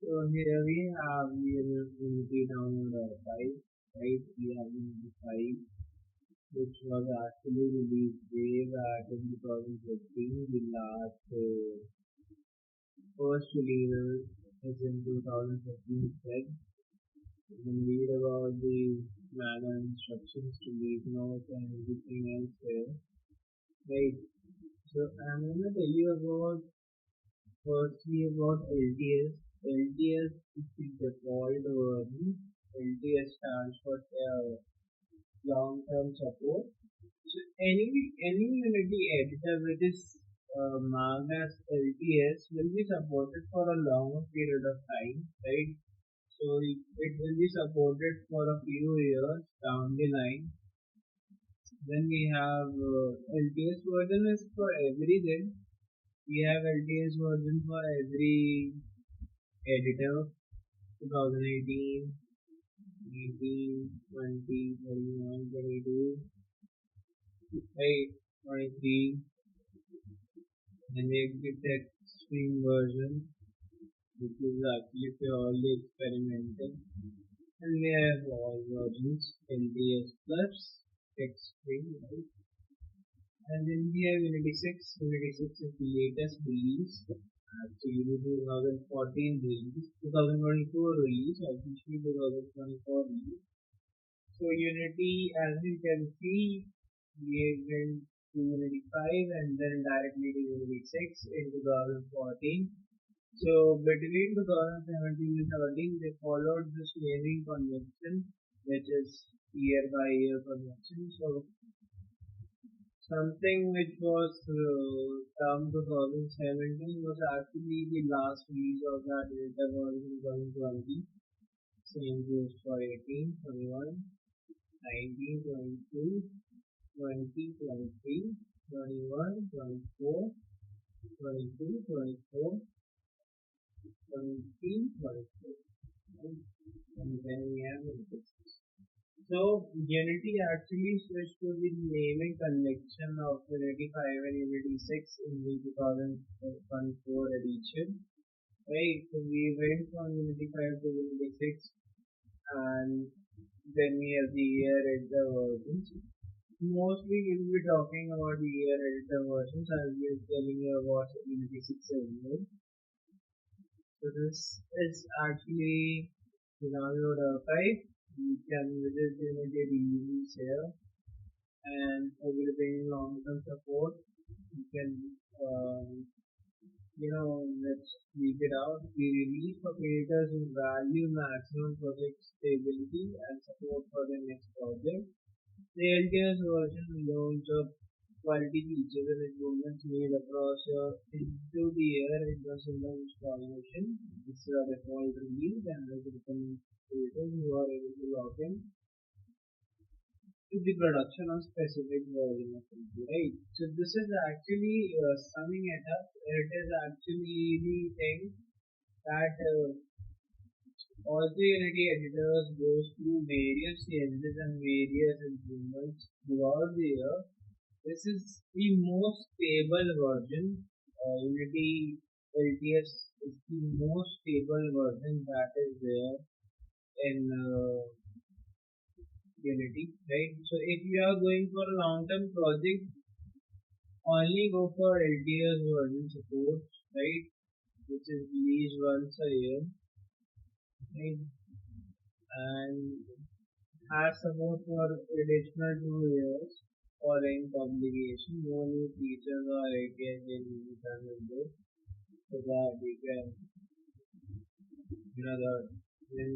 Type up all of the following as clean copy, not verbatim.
So here we have the Unity download 5, right? We have Unity 5, which was actually released way back in 2015. The last first release is in 2015 Feb. You can read about the manual instructions to leave notes and everything else here, right? So I'm gonna tell you about firstly about LTS. LTS is the default version. LTS stands for long-term support. So any Unity editor which is marked as LTS will be supported for a long period of time, right? So it will be supported for a few years down the line. Then we have LTS version is for everything. We have LTS version for every editor, 2018, 19, 20, 21, 22, 23. Then we have the text stream version, which is actually purely experimental. And we have all versions, LTS plus, text stream, right? And then we have Unity 6. Unity 6 is the latest release. Actually, the 2014 release, 2024 release, officially 2024 release. So Unity, as you can see, we went to Unity 5 and then directly to Unity 6 in 2014. So between 2017 and 13, they followed this naming convention, which is year by year convention. So something which was termed 2017 was actually the last release of that editor version 2020. Same goes for 18, 21, 19, 22, 20, 23, 21, 24, 22, 24, 23, 24. And then we have Unity 6. So Unity actually switched to the naming convention of Unity 5 and Unity 6 in the 2024 edition. Right, so we went from Unity 5 to Unity 6 and then we have the year editor versions. Mostly we'll be talking about the year editor versions. I'll be telling you about Unity 6 as well. So this is actually the download 5. You can visit Unity reviews here and everything long-term support. You can let's speak it out. The release for creators who value maximum project stability and support for their next project. The LTS version launch of quality features and improvements made across into the year in the single installation. This is a default release and I recommend creators who are able to log in to the production of specific version of it, right? So this is actually summing it up. It is actually the thing that all the Unity editors goes through various changes and various improvements throughout the year. This is the most stable version. Unity LTS is the most stable version that is there in Unity, right? So if you are going for a long-term project, only go for LTS version support, right? Which is released once a year, right? And has support for additional 2 years following publication. No new features or APIs will be done with this, so that we can, the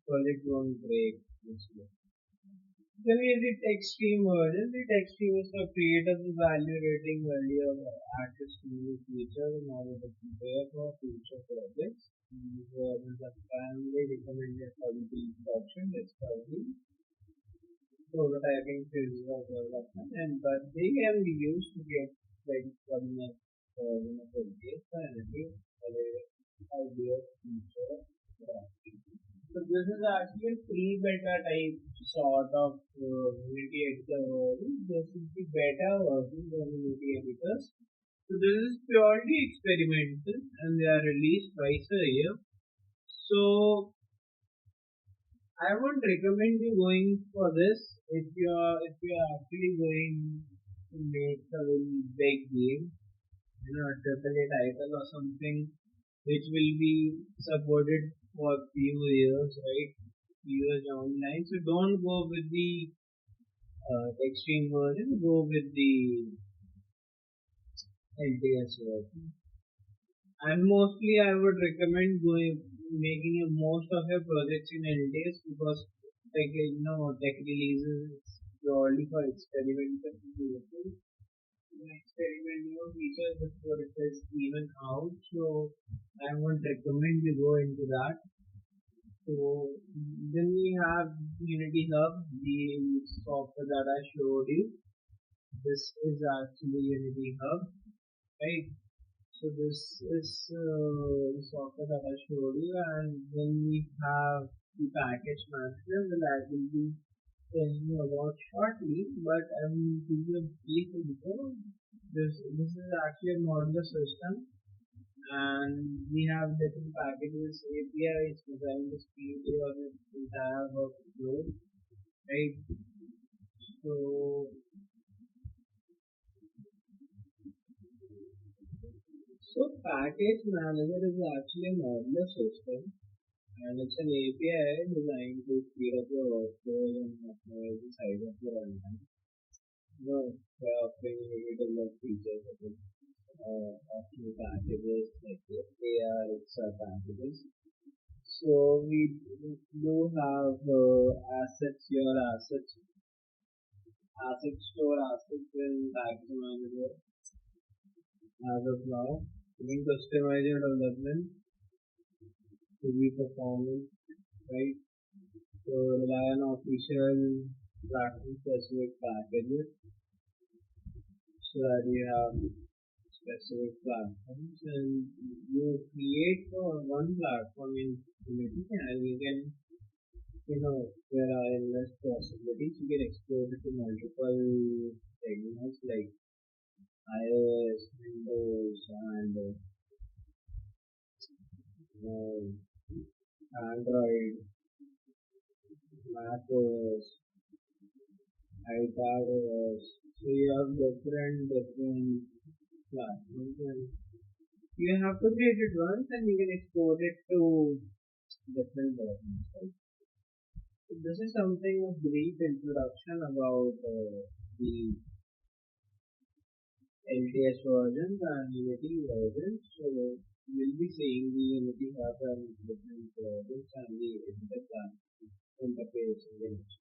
project won't break. Then we have the text stream version. The text stream is for creators evaluating value of access to new features in order to prepare for future projects. These versions are primarily recommended for the introduction, discovery, prototyping phases of development, but they can be used to get ready for the next version of LTS for anything ideas, feature, production. So this is actually a pre-beta type sort of Unity editor version. This is the beta version of Unity editors. So this is purely experimental and they are released twice a year. So I would recommend you going for this if you're actually going to make a really big game, a triple A title or something which will be supported for a few years, right? Few years down the line. So don't go with the extreme version. Go with the LTS version. And mostly, I would recommend going making most of your projects in LTS because tech releases purely for experimental purposes. Experiment new features before it is even out. So I would recommend you go into that. So then we have Unity Hub, the software that I showed you. This is actually Unity Hub, right? So this is the software that I showed you, and then we have the package manager that I will be telling you about shortly. But I'm giving you a brief intro. This is actually a modular system, and we have different packages, APIs designed to speed your entire workflow, right? So, so package manager is actually a modular system, and it's an API designed to speed up your workflow and optimize the size of your runtime. By offering readable features such as optional packages like AR, extra packages. So we do have asset store assets in package manager as of now. You can customize your development to be performant, right? So rely on official platform specific packages so that you have specific platforms and you create for one platform in Unity and you can there are endless possibilities. You can export it to multiple segments like iOS, Windows, and Android, macOS, iPadOS. So you have different platforms and you have to create it once and you can export it to different versions. Right? So this is something a brief introduction about the LTS versions and Unity versions. So we'll be seeing the Unity Hub and different versions and the interface in the next